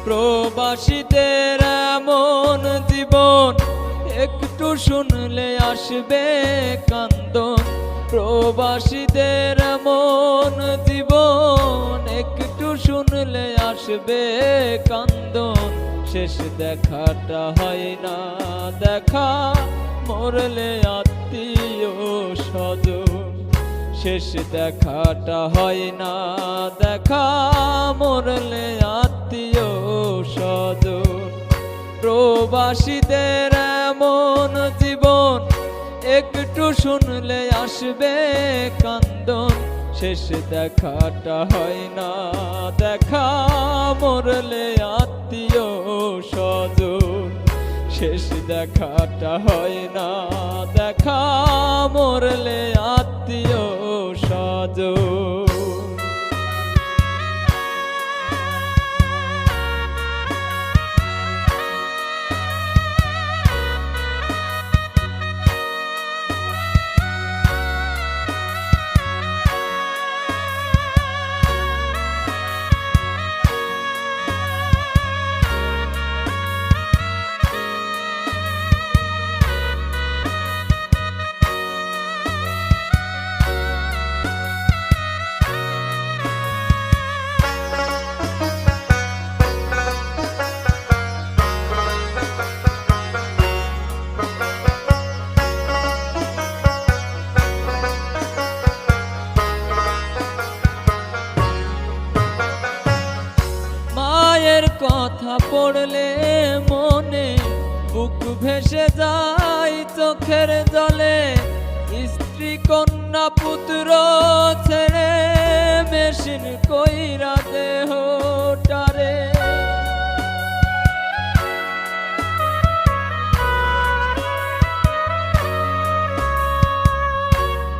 প্রবাসীদের এমন জীবন একটু শুনলে আসবে কান্দন। প্রবাসীদের এমন জীবন একটু শুনলে আসবে কান্দন। শেষ দেখাটা হয় না দেখা, মরলে আত্মীয় স্বজন। শেষ দেখাটা হয় না দেখা, মরলে আত্মীয় স্বজন। প্রবাসীদের এমন জীবন একটু শুনলে আসবে কান্দন। শেষ দেখাটা হয় না দেখা, মরলে আত্মীয় স্বজন। শেষ দেখাটা হয় না দেখা, মরলে আত্মীয় স্বজন। কথা পড়লে মনে বুক ভেসে যায় চোখের জলে। স্ত্রী কন্যা পুত্র ছেড়ে মেশিন কইরা দেহটারে।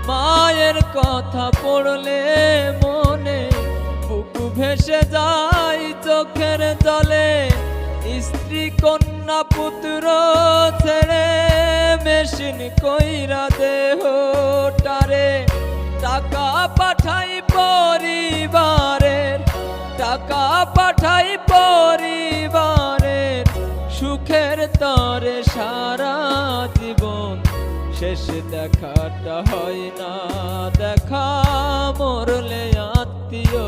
মায়ের কথা পড়লে মনে বুক ভেসে যায় চোখের জলে। স্ত্রী কন্যা পুত্র ছেড়ে মেশিন কইরা দেহটারে। টাকা পাঠাই পরিবারের, টাকা পাঠাই পরিবারের সুখের তরে সারা জীবন। শেষ দেখাটা হয় না দেখা, মরলে আত্মীয়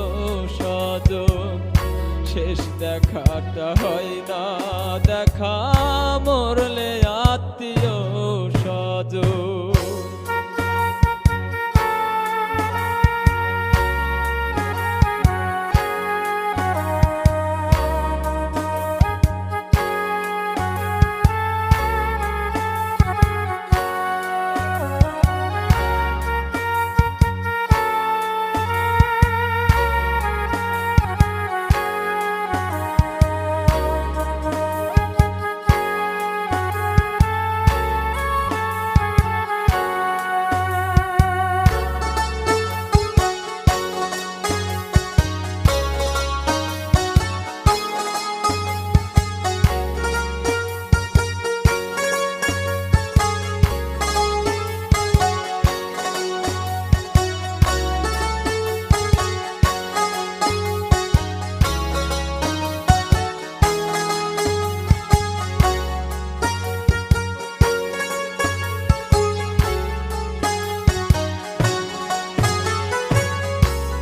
স্বজন। শেষ দেখাটা হয় না দেখা, মরলে আত্মীয় স্বজন।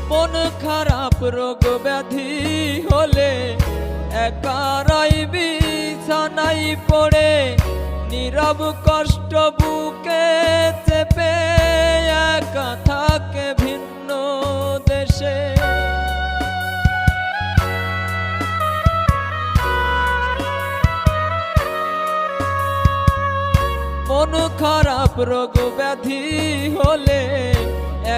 মন খারাপ রোগ ব্যাধি হলে একারাই বিছানায় পড়ে। নীরব কষ্ট বুকে চেপে একা থাকে ভিন্ন দেশে। মন খারাপ রোগ ব্যাধি হলে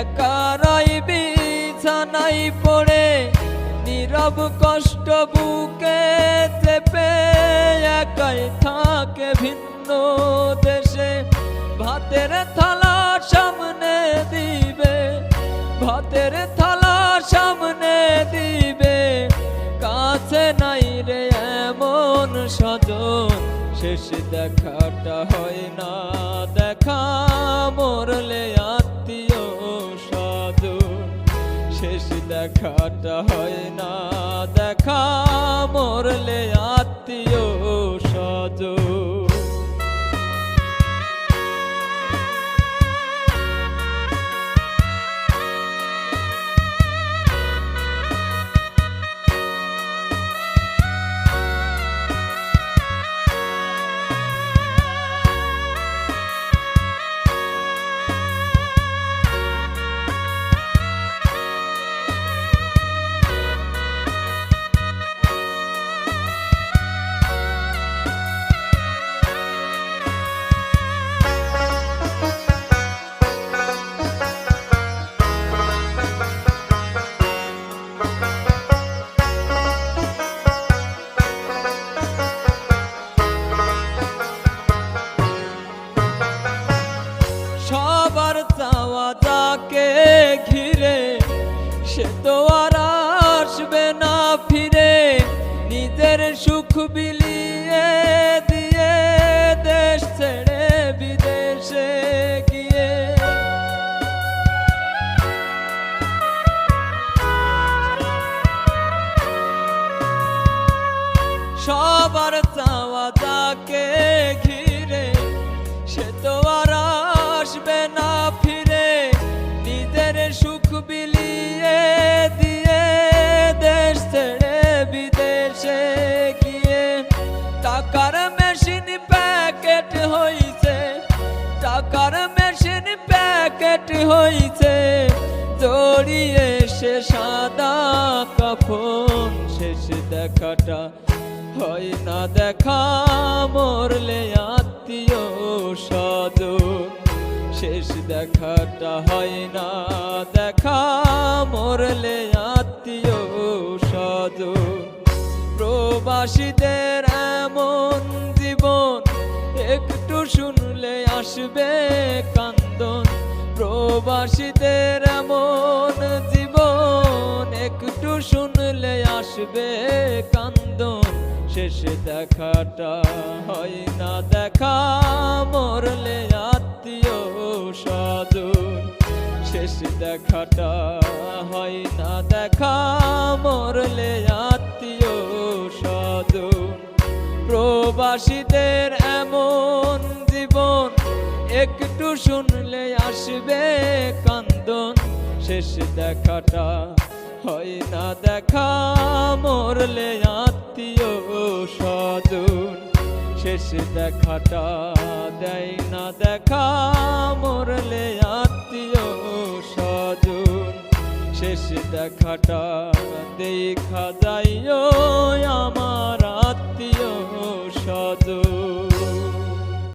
একারাই বিছানায় পড়ে। নীরব কষ্ট বুকে চেপে একাই থাকে ভিন্ন দেশে। ভাতের থালা সামনে দিবে, ভাতের থালা সামনে দিবে, কাছে নাই রে এমন স্বজন। শেষ দেখাটা হয় না দেখা, মরলে আত্মীয় স্বজন। শেষ দেখাটা হয় না দেখা, মরলে আত্মীয় স্বজন। সবার চাওয়া যাকে ঘিরে সে তো আর আসবে না ফিরে, নিজের সুখ বিলিয়ে দিয়ে দেশ ছেড়ে বিদেশে গিয়ে। সবার চাওয়া যাকে ঘিরে সে তো আর আসবে না ফিরে, নিজের সুখ বিলিয়ে দিয়ে দেশ ছেড়ে বিদেশে গিয়ে। টাকার মেশিন প্যাকেট হইছে, টাকার মেশিন প্যাকেট হইছে, জড়িয়ে সে সাদা কাফন। শেষ দেখাটা হয় না দেখা, মরলে আত্মীয় স্বজন। শেষ দেখাটা হয় না দেখা, মরলে আত্মীয় স্বজন। প্রবাসীদের এমন জীবন একটু শুনলে আসবে কান্দন। প্রবাসীদের এমন জীবন একটু শুনলে আসবে কান্দন। শেষ দেখাটা হয় না দেখা, মরলে আত্মীয় স্বজন। শেষ দেখাটা হয় না দেখা, মরলে আত্মীয় স্বজন। প্রবাসীদের এমন জীবন একটু শুনলে আসবে কান্দন। শেষ দেখাটা হয় না দেখা, মরলে আত্মীয় স্বজন। শেষ দেখাটা দেয় না দেখা, মরলে আত্মীয় স্বজন। শেষ দেখাটা দেখা যাইও আমার আত্মীয় স্বজন।